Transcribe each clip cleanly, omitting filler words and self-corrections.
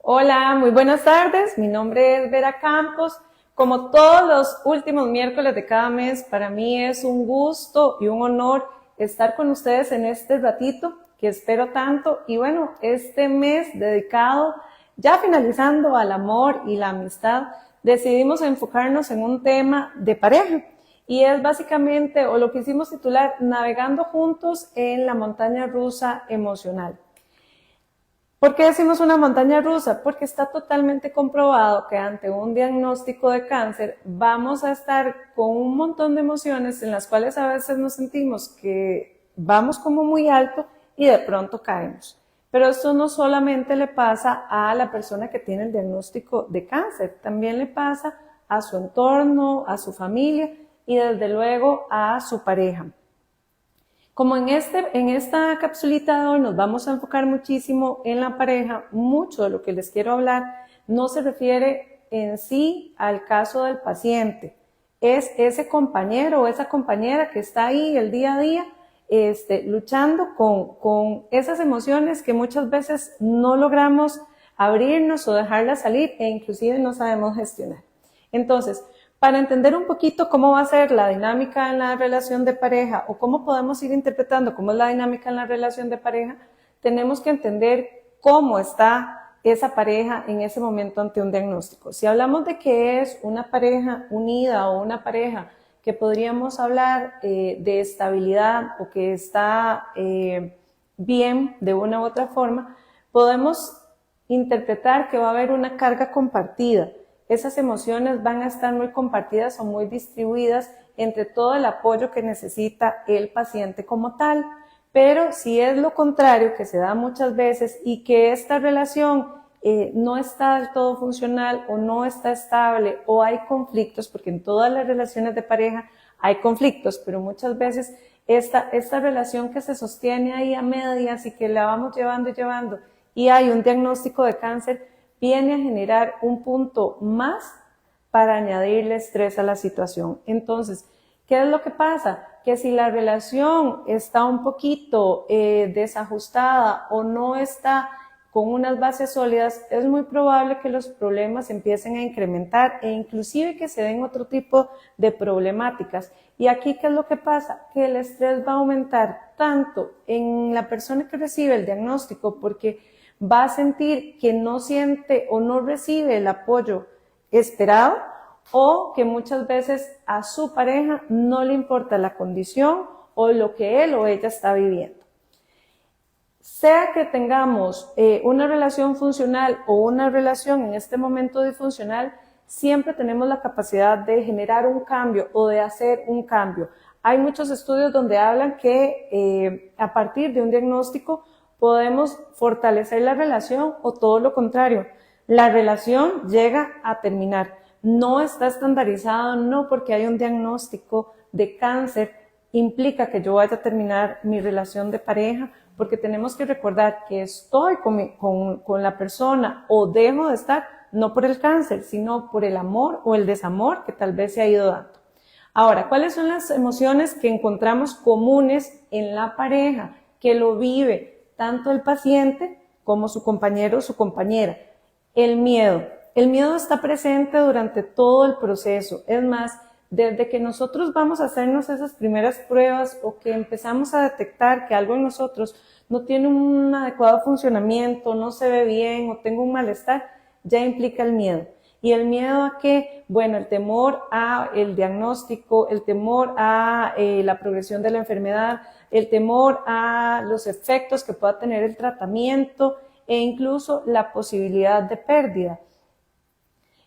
Hola, muy buenas tardes. Mi nombre es Vera Campos. Como todos los últimos miércoles de cada mes, para mí es un gusto y un honor estar con ustedes en este ratito que espero tanto. Y bueno, este mes dedicado, ya finalizando al amor y la amistad, decidimos enfocarnos en un tema de pareja. Y es básicamente, o lo quisimos titular, Navegando juntos en la montaña rusa emocional. ¿Por qué decimos una montaña rusa? Porque está totalmente comprobado que ante un diagnóstico de cáncer vamos a estar con un montón de emociones en las cuales a veces nos sentimos que vamos como muy alto y de pronto caemos. Pero esto no solamente le pasa a la persona que tiene el diagnóstico de cáncer, también le pasa a su entorno, a su familia y desde luego a su pareja. Como en esta capsulita de hoy nos vamos a enfocar muchísimo en la pareja, mucho de lo que les quiero hablar no se refiere en sí al caso del paciente. Es ese compañero o esa compañera que está ahí el día a día luchando con esas emociones que muchas veces no logramos abrirnos o dejarlas salir e inclusive no sabemos gestionar. Entonces, para entender un poquito cómo va a ser la dinámica en la relación de pareja o cómo podemos ir interpretando cómo es la dinámica en la relación de pareja, tenemos que entender cómo está esa pareja en ese momento ante un diagnóstico. Si hablamos de que es una pareja unida o una pareja que podríamos hablar de estabilidad o que está bien de una u otra forma, podemos interpretar que va a haber una carga compartida. Esas emociones van a estar muy compartidas o muy distribuidas entre todo el apoyo que necesita el paciente como tal. Pero si es lo contrario, que se da muchas veces y que esta relación no está del todo funcional o no está estable o hay conflictos, porque en todas las relaciones de pareja hay conflictos, pero muchas veces esta relación que se sostiene ahí a medias y que la vamos llevando y hay un diagnóstico de cáncer, viene a generar un punto más para añadirle estrés a la situación. Entonces, ¿qué es lo que pasa? Que si la relación está un poquito desajustada o no está con unas bases sólidas, es muy probable que los problemas empiecen a incrementar e inclusive que se den otro tipo de problemáticas. Y aquí, ¿qué es lo que pasa? Que el estrés va a aumentar tanto en la persona que recibe el diagnóstico porque va a sentir que no siente o no recibe el apoyo esperado o que muchas veces a su pareja no le importa la condición o lo que él o ella está viviendo. Sea que tengamos una relación funcional o una relación en este momento disfuncional, siempre tenemos la capacidad de generar un cambio o de hacer un cambio. Hay muchos estudios donde hablan que a partir de un diagnóstico podemos fortalecer la relación o todo lo contrario. La relación llega a terminar. No está estandarizado, no porque hay un diagnóstico de cáncer implica que yo vaya a terminar mi relación de pareja, porque tenemos que recordar que estoy con la persona o dejo de estar, no por el cáncer, sino por el amor o el desamor que tal vez se ha ido dando. Ahora, ¿cuáles son las emociones que encontramos comunes en la pareja que lo vive tanto el paciente como su compañero o su compañera? El miedo. El miedo está presente durante todo el proceso. Es más, desde que nosotros vamos a hacernos esas primeras pruebas o que empezamos a detectar que algo en nosotros no tiene un adecuado funcionamiento, no se ve bien o tengo un malestar, ya implica el miedo. ¿Y el miedo a qué? Bueno, el temor a el diagnóstico, el temor a la progresión de la enfermedad, el temor a los efectos que pueda tener el tratamiento e incluso la posibilidad de pérdida.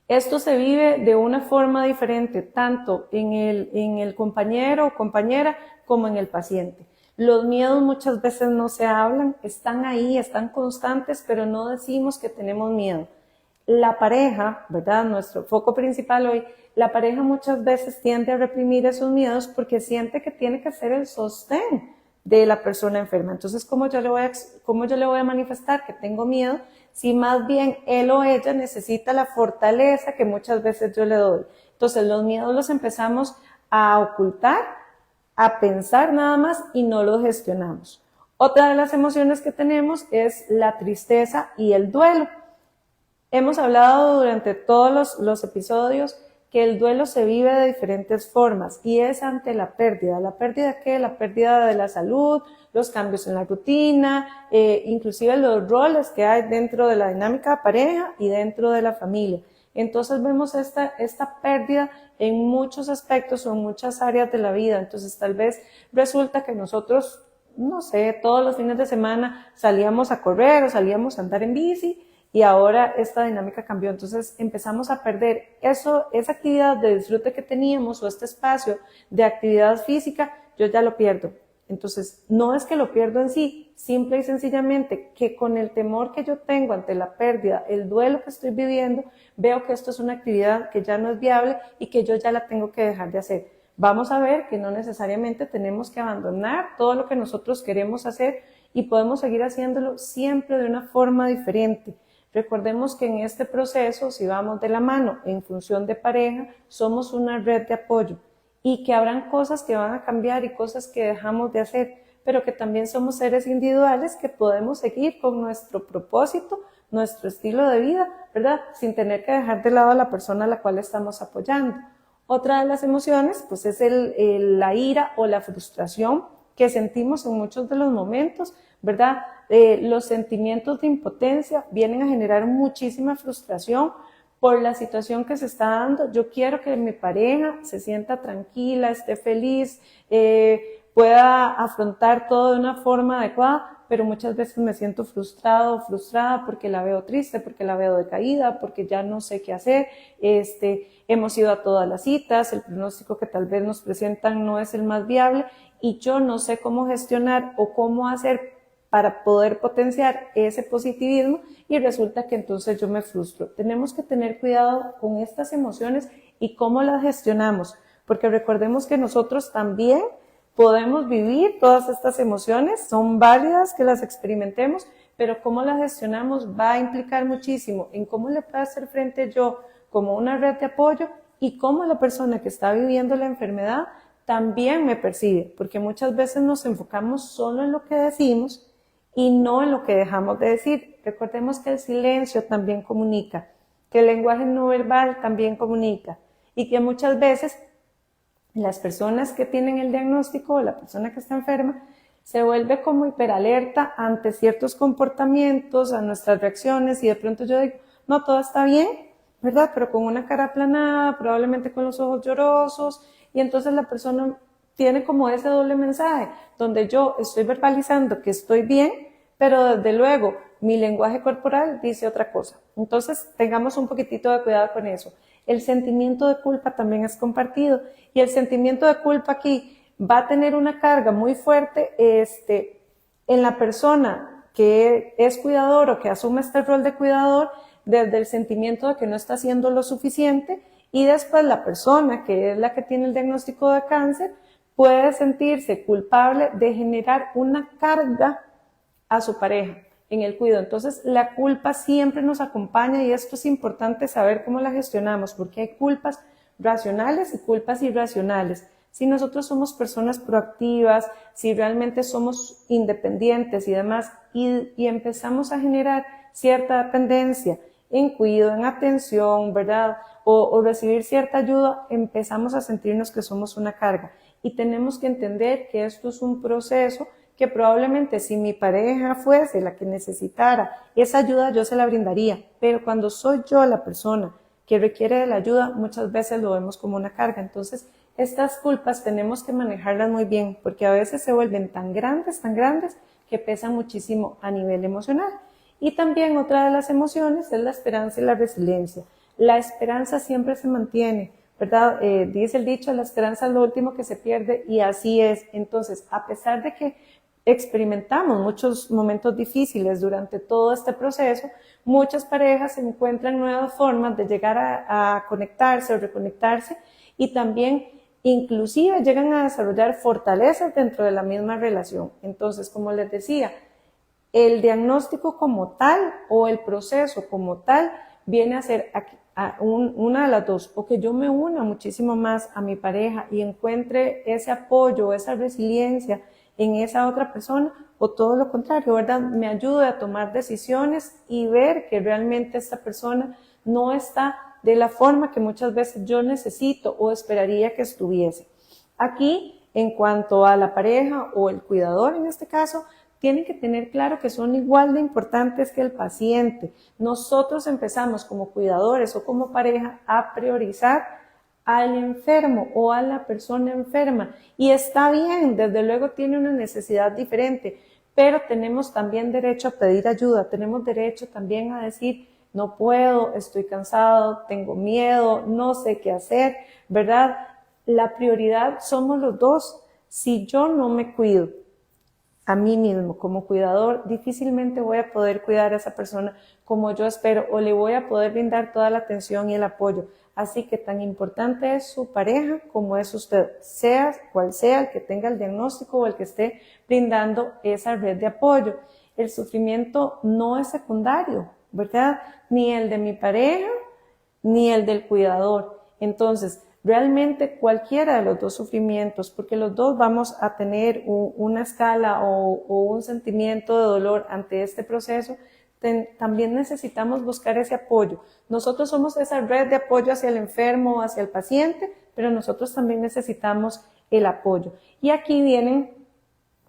Esto se vive de una forma diferente, tanto en el compañero o compañera como en el paciente. Los miedos muchas veces no se hablan, están ahí, están constantes, pero no decimos que tenemos miedo. La pareja, ¿verdad? Nuestro foco principal hoy, la pareja muchas veces tiende a reprimir esos miedos porque siente que tiene que ser el sostén de la persona enferma. Entonces, ¿cómo yo le voy a manifestar que tengo miedo si más bien él o ella necesita la fortaleza que muchas veces yo le doy? Entonces, los miedos los empezamos a ocultar, a pensar nada más y no los gestionamos. Otra de las emociones que tenemos es la tristeza y el duelo. Hemos hablado durante todos los episodios que el duelo se vive de diferentes formas y es ante la pérdida. ¿La pérdida qué? La pérdida de la salud, los cambios en la rutina, inclusive los roles que hay dentro de la dinámica de pareja y dentro de la familia. Entonces vemos esta pérdida en muchos aspectos o en muchas áreas de la vida. Entonces tal vez resulta que nosotros, no sé, todos los fines de semana salíamos a correr o salíamos a andar en bici y ahora esta dinámica cambió. Entonces empezamos a perder esa actividad de disfrute que teníamos o este espacio de actividad física, yo ya lo pierdo. Entonces no es que lo pierdo en sí, simple y sencillamente que con el temor que yo tengo ante la pérdida, el duelo que estoy viviendo, veo que esto es una actividad que ya no es viable y que yo ya la tengo que dejar de hacer. Vamos a ver que no necesariamente tenemos que abandonar todo lo que nosotros queremos hacer y podemos seguir haciéndolo siempre de una forma diferente. Recordemos que en este proceso, si vamos de la mano en función de pareja, somos una red de apoyo y que habrán cosas que van a cambiar y cosas que dejamos de hacer, pero que también somos seres individuales que podemos seguir con nuestro propósito, nuestro estilo de vida, ¿verdad? Sin tener que dejar de lado a la persona a la cual estamos apoyando. Otra de las emociones, pues es la ira o la frustración que sentimos en muchos de los momentos, ¿verdad? Los sentimientos de impotencia vienen a generar muchísima frustración por la situación que se está dando. Yo quiero que mi pareja se sienta tranquila, esté feliz, pueda afrontar todo de una forma adecuada, pero muchas veces me siento frustrado o frustrada porque la veo triste, porque la veo decaída, porque ya no sé qué hacer. Hemos ido a todas las citas, el pronóstico que tal vez nos presentan no es el más viable y yo no sé cómo gestionar o cómo hacer para poder potenciar ese positivismo y resulta que entonces yo me frustro. Tenemos que tener cuidado con estas emociones y cómo las gestionamos, porque recordemos que nosotros también podemos vivir todas estas emociones, son válidas que las experimentemos, pero cómo las gestionamos va a implicar muchísimo en cómo le puedo hacer frente yo como una red de apoyo y cómo la persona que está viviendo la enfermedad también me percibe, porque muchas veces nos enfocamos solo en lo que decimos y no en lo que dejamos de decir. Recordemos que el silencio también comunica, que el lenguaje no verbal también comunica y que muchas veces las personas que tienen el diagnóstico o la persona que está enferma se vuelve como hiperalerta ante ciertos comportamientos, a nuestras reacciones y de pronto yo digo, no, todo está bien, ¿verdad? Pero con una cara aplanada, probablemente con los ojos llorosos y entonces la persona tiene como ese doble mensaje, donde yo estoy verbalizando que estoy bien, pero desde luego mi lenguaje corporal dice otra cosa. Entonces tengamos un poquitito de cuidado con eso. El sentimiento de culpa también es compartido y el sentimiento de culpa aquí va a tener una carga muy fuerte en la persona que es cuidador o que asume este rol de cuidador desde el sentimiento de que no está haciendo lo suficiente y después la persona que es la que tiene el diagnóstico de cáncer puede sentirse culpable de generar una carga a su pareja en el cuidado. Entonces, la culpa siempre nos acompaña y esto es importante saber cómo la gestionamos, porque hay culpas racionales y culpas irracionales. Si nosotros somos personas proactivas, si realmente somos independientes y demás, y empezamos a generar cierta dependencia en cuidado, en atención, ¿verdad? O recibir cierta ayuda, empezamos a sentirnos que somos una carga. Y tenemos que entender que esto es un proceso que probablemente si mi pareja fuese la que necesitara esa ayuda, yo se la brindaría. Pero cuando soy yo la persona que requiere de la ayuda, muchas veces lo vemos como una carga. Entonces, estas culpas tenemos que manejarlas muy bien, porque a veces se vuelven tan grandes, que pesan muchísimo a nivel emocional. Y también otra de las emociones es la esperanza y la resiliencia. La esperanza siempre se mantiene, ¿verdad? Dice el dicho, la esperanza es lo último que se pierde y así es. Entonces, a pesar de que experimentamos muchos momentos difíciles durante todo este proceso, muchas parejas encuentran nuevas formas de llegar a conectarse o reconectarse y también inclusive llegan a desarrollar fortalezas dentro de la misma relación. Entonces, como les decía, el diagnóstico como tal o el proceso como tal viene a ser una de las dos, o que yo me una muchísimo más a mi pareja y encuentre ese apoyo, esa resiliencia en esa otra persona, o todo lo contrario, ¿verdad? Me ayude a tomar decisiones y ver que realmente esta persona no está de la forma que muchas veces yo necesito o esperaría que estuviese. Aquí, en cuanto a la pareja o el cuidador en este caso, tienen que tener claro que son igual de importantes que el paciente. Nosotros empezamos como cuidadores o como pareja a priorizar al enfermo o a la persona enferma. Y está bien, desde luego tiene una necesidad diferente, pero tenemos también derecho a pedir ayuda, tenemos derecho también a decir, no puedo, estoy cansado, tengo miedo, no sé qué hacer, ¿verdad? La prioridad somos los dos. Si yo no me cuido a mí mismo como cuidador, difícilmente voy a poder cuidar a esa persona como yo espero o le voy a poder brindar toda la atención y el apoyo. Así que tan importante es su pareja como es usted, sea cual sea el que tenga el diagnóstico o el que esté brindando esa red de apoyo. El sufrimiento no es secundario, ¿verdad? Ni el de mi pareja, ni el del cuidador. Entonces, realmente cualquiera de los dos sufrimientos, porque los dos vamos a tener una escala o un sentimiento de dolor ante este proceso, también necesitamos buscar ese apoyo. Nosotros somos esa red de apoyo hacia el enfermo, hacia el paciente, pero nosotros también necesitamos el apoyo. Y aquí vienen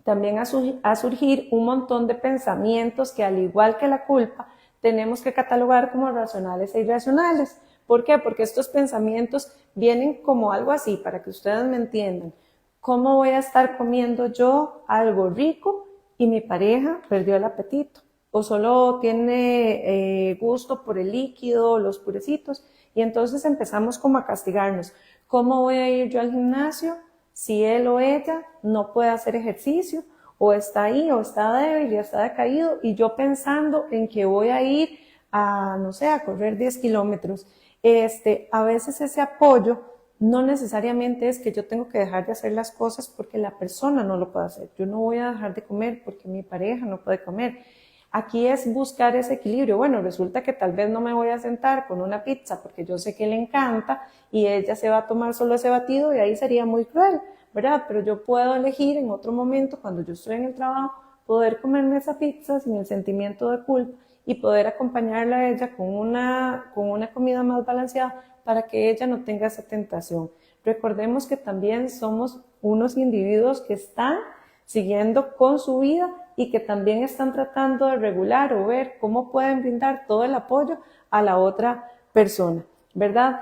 también a surgir un montón de pensamientos que, al igual que la culpa, tenemos que catalogar como racionales e irracionales. ¿Por qué? Porque estos pensamientos vienen como algo así, para que ustedes me entiendan. ¿Cómo voy a estar comiendo yo algo rico y mi pareja perdió el apetito? O solo tiene gusto por el líquido, los purecitos. Y entonces empezamos como a castigarnos. ¿Cómo voy a ir yo al gimnasio si él o ella no puede hacer ejercicio? O está ahí, o está débil, ya está decaído, y yo pensando en que voy a ir a, no sé, a correr 10 kilómetros. A veces ese apoyo no necesariamente es que yo tengo que dejar de hacer las cosas porque la persona no lo puede hacer. Yo no voy a dejar de comer porque mi pareja no puede comer. Aquí es buscar ese equilibrio. Bueno, resulta que tal vez no me voy a sentar con una pizza porque yo sé que le encanta y ella se va a tomar solo ese batido y ahí sería muy cruel, ¿verdad? Pero yo puedo elegir en otro momento, cuando yo estoy en el trabajo, poder comerme esa pizza sin el sentimiento de culpa y poder acompañarla a ella con una comida más balanceada para que ella no tenga esa tentación. Recordemos que también somos unos individuos que están siguiendo con su vida y que también están tratando de regular o ver cómo pueden brindar todo el apoyo a la otra persona, ¿verdad?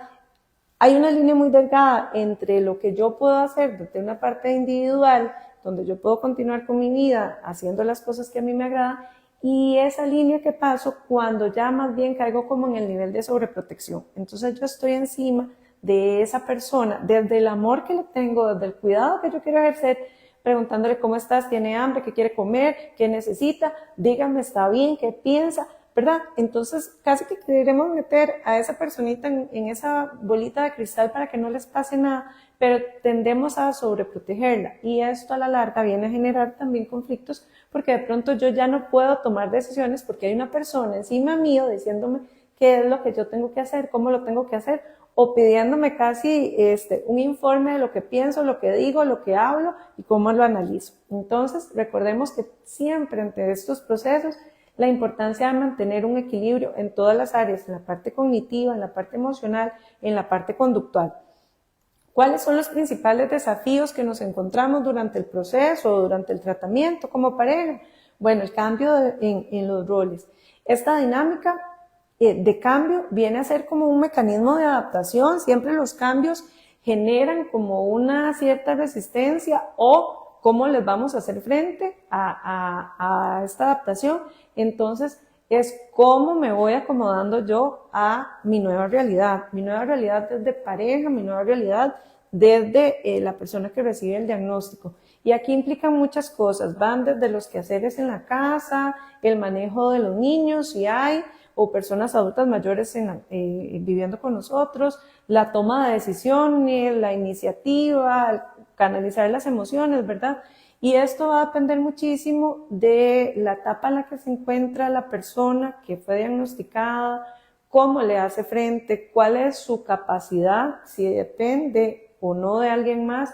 Hay una línea muy delgada entre lo que yo puedo hacer desde una parte individual, donde yo puedo continuar con mi vida haciendo las cosas que a mí me agradan, y esa línea que paso cuando ya más bien caigo como en el nivel de sobreprotección. Entonces yo estoy encima de esa persona, desde el amor que le tengo, desde el cuidado que yo quiero ejercer, preguntándole cómo estás, tiene hambre, qué quiere comer, qué necesita, dígame, está bien, qué piensa, ¿verdad? Entonces casi que queremos meter a esa personita en esa bolita de cristal para que no les pase nada, pero tendemos a sobreprotegerla y esto a la larga viene a generar también conflictos porque de pronto yo ya no puedo tomar decisiones porque hay una persona encima mío diciéndome qué es lo que yo tengo que hacer, cómo lo tengo que hacer, o pidiéndome casi un informe de lo que pienso, lo que digo, lo que hablo y cómo lo analizo. Entonces, recordemos que siempre ante estos procesos, la importancia de mantener un equilibrio en todas las áreas, en la parte cognitiva, en la parte emocional, en la parte conductual. ¿Cuáles son los principales desafíos que nos encontramos durante el proceso o durante el tratamiento como pareja? Bueno, el cambio en los roles. Esta dinámica de cambio viene a ser como un mecanismo de adaptación. Siempre los cambios generan como una cierta resistencia o cómo les vamos a hacer frente a esta adaptación. Entonces, es cómo me voy acomodando yo a mi nueva realidad desde pareja, mi nueva realidad desde la persona que recibe el diagnóstico. Y aquí implican muchas cosas, van desde los quehaceres en la casa, el manejo de los niños, si hay, o personas adultas mayores viviendo con nosotros, la toma de decisiones, la iniciativa, canalizar las emociones, ¿verdad? Y esto va a depender muchísimo de la etapa en la que se encuentra la persona que fue diagnosticada, cómo le hace frente, cuál es su capacidad, si depende o no de alguien más,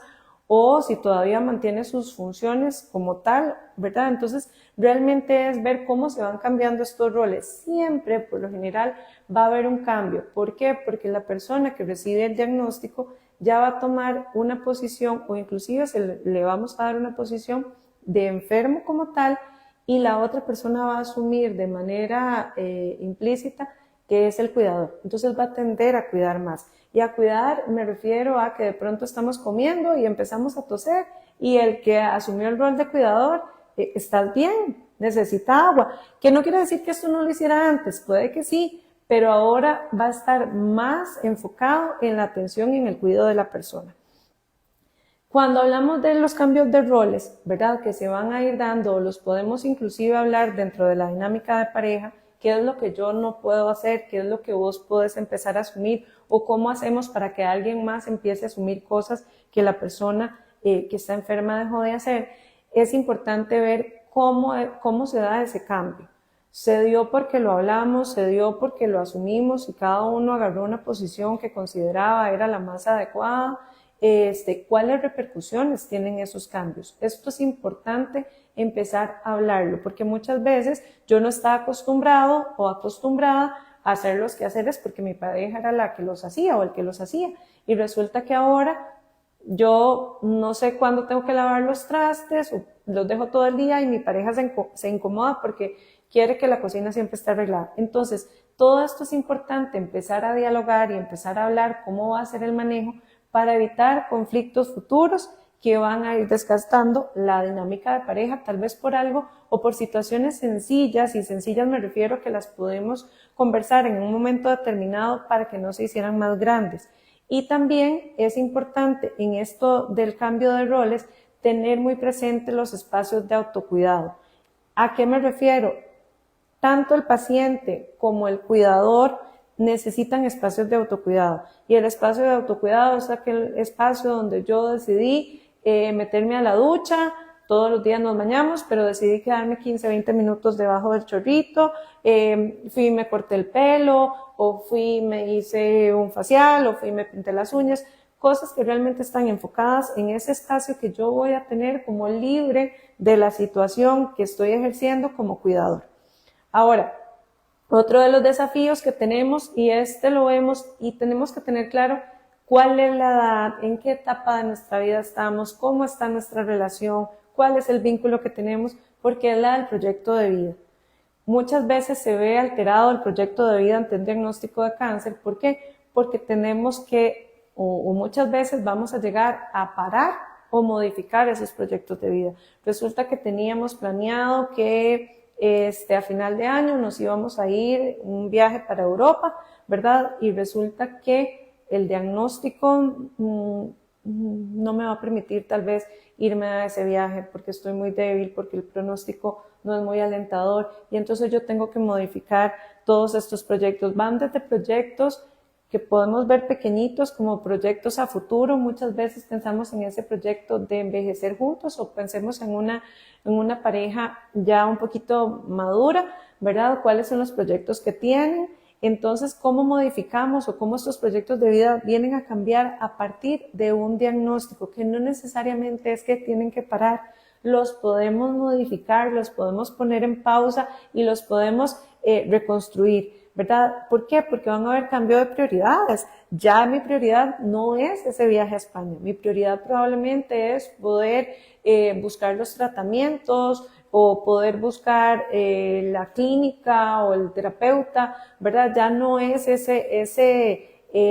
o si todavía mantiene sus funciones como tal, ¿verdad? Entonces, realmente es ver cómo se van cambiando estos roles. Siempre, por lo general, va a haber un cambio. ¿Por qué? Porque la persona que recibe el diagnóstico ya va a tomar una posición, o inclusive le vamos a dar una posición de enfermo como tal, y la otra persona va a asumir de manera implícita que es el cuidador. Entonces va a tender a cuidar más. Y a cuidar me refiero a que de pronto estamos comiendo y empezamos a toser y el que asumió el rol de cuidador, estás bien, necesita agua. Que no quiere decir que esto no lo hiciera antes, puede que sí, pero ahora va a estar más enfocado en la atención y en el cuidado de la persona. Cuando hablamos de los cambios de roles, ¿verdad?, que se van a ir dando, los podemos inclusive hablar dentro de la dinámica de pareja, qué es lo que yo no puedo hacer, qué es lo que vos podés empezar a asumir, o cómo hacemos para que alguien más empiece a asumir cosas que la persona que está enferma dejó de hacer. Es importante ver cómo se da ese cambio. Se dio porque lo hablamos, se dio porque lo asumimos y cada uno agarró una posición que consideraba era la más adecuada. ¿Cuáles repercusiones tienen esos cambios? Esto es importante empezar a hablarlo, porque muchas veces yo no estaba acostumbrado o acostumbrada a hacer los quehaceres porque mi pareja era la que los hacía o el que los hacía, y resulta que ahora yo no sé cuándo tengo que lavar los trastes o los dejo todo el día y mi pareja se incomoda porque quiere que la cocina siempre esté arreglada. Entonces, todo esto es importante, empezar a dialogar y empezar a hablar cómo va a ser el manejo para evitar conflictos futuros que van a ir desgastando la dinámica de pareja, tal vez por algo o por situaciones sencillas, y sencillas me refiero a que las podemos conversar en un momento determinado para que no se hicieran más grandes. Y también es importante en esto del cambio de roles tener muy presente los espacios de autocuidado. ¿A qué me refiero? Tanto el paciente como el cuidador necesitan espacios de autocuidado, y el espacio de autocuidado es aquel espacio donde yo decidí meterme a la ducha, todos los días nos bañamos, pero decidí quedarme 15-20 minutos debajo del chorrito, fui y me corté el pelo, o fui y me hice un facial, o fui y me pinté las uñas, cosas que realmente están enfocadas en ese espacio que yo voy a tener como libre de la situación que estoy ejerciendo como cuidador. Ahora, otro de los desafíos que tenemos, y lo vemos y tenemos que tener claro cuál es la edad, en qué etapa de nuestra vida estamos, cómo está nuestra relación, cuál es el vínculo que tenemos, porque es la del proyecto de vida. Muchas veces se ve alterado el proyecto de vida ante un diagnóstico de cáncer. ¿Por qué? Porque tenemos que, o muchas veces vamos a llegar a parar o modificar esos proyectos de vida. Resulta que teníamos planeado que a final de año nos íbamos a ir un viaje para Europa, ¿verdad? Y resulta que el diagnóstico no me va a permitir tal vez irme a ese viaje porque estoy muy débil, porque el pronóstico no es muy alentador, y entonces yo tengo que modificar todos estos proyectos. Van desde proyectos que podemos ver pequeñitos como proyectos a futuro. Muchas veces pensamos en ese proyecto de envejecer juntos, o pensemos en una pareja ya un poquito madura, ¿verdad? ¿Cuáles son los proyectos que tienen? Entonces, ¿cómo modificamos o cómo estos proyectos de vida vienen a cambiar a partir de un diagnóstico? Que no necesariamente es que tienen que parar, los podemos modificar, los podemos poner en pausa y los podemos reconstruir, ¿verdad? ¿Por qué? Porque van a haber cambio de prioridades. Ya mi prioridad no es ese viaje a España. Mi prioridad probablemente es poder buscar los tratamientos o poder buscar la clínica o el terapeuta, ¿verdad? Ya no es ese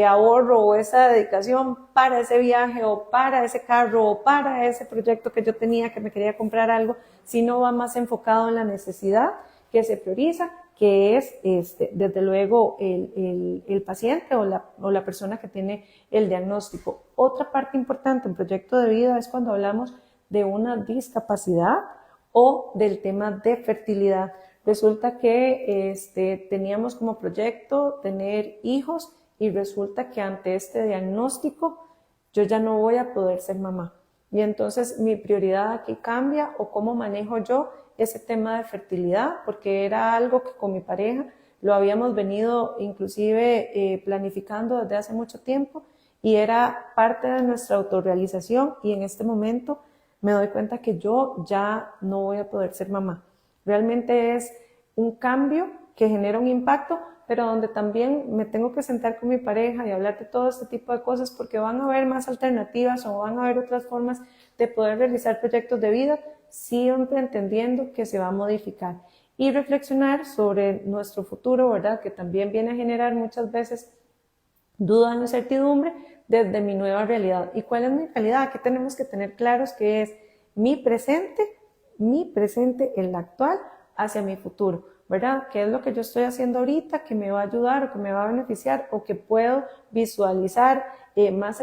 ahorro o esa dedicación para ese viaje o para ese carro o para ese proyecto que yo tenía que me quería comprar algo, sino va más enfocado en la necesidad que se prioriza, que es desde luego el paciente o la persona que tiene el diagnóstico. Otra parte importante en proyecto de vida es cuando hablamos de una discapacidad o del tema de fertilidad. Resulta que teníamos como proyecto tener hijos, y resulta que ante este diagnóstico yo ya no voy a poder ser mamá. Y entonces mi prioridad aquí cambia, o cómo manejo yo ese tema de fertilidad, porque era algo que con mi pareja lo habíamos venido inclusive planificando desde hace mucho tiempo, y era parte de nuestra autorrealización, y en este momento me doy cuenta que yo ya no voy a poder ser mamá. Realmente es un cambio que genera un impacto, pero donde también me tengo que sentar con mi pareja y hablar de todo este tipo de cosas, porque van a haber más alternativas o van a haber otras formas de poder realizar proyectos de vida, siempre entendiendo que se va a modificar. Y reflexionar sobre nuestro futuro, ¿verdad? Que también viene a generar muchas veces duda e incertidumbre desde mi nueva realidad. ¿Y cuál es mi realidad? ¿Qué tenemos que tener claros? Que es mi presente, el actual, hacia mi futuro, ¿verdad? ¿Qué es lo que yo estoy haciendo ahorita que me va a ayudar o que me va a beneficiar o que puedo visualizar más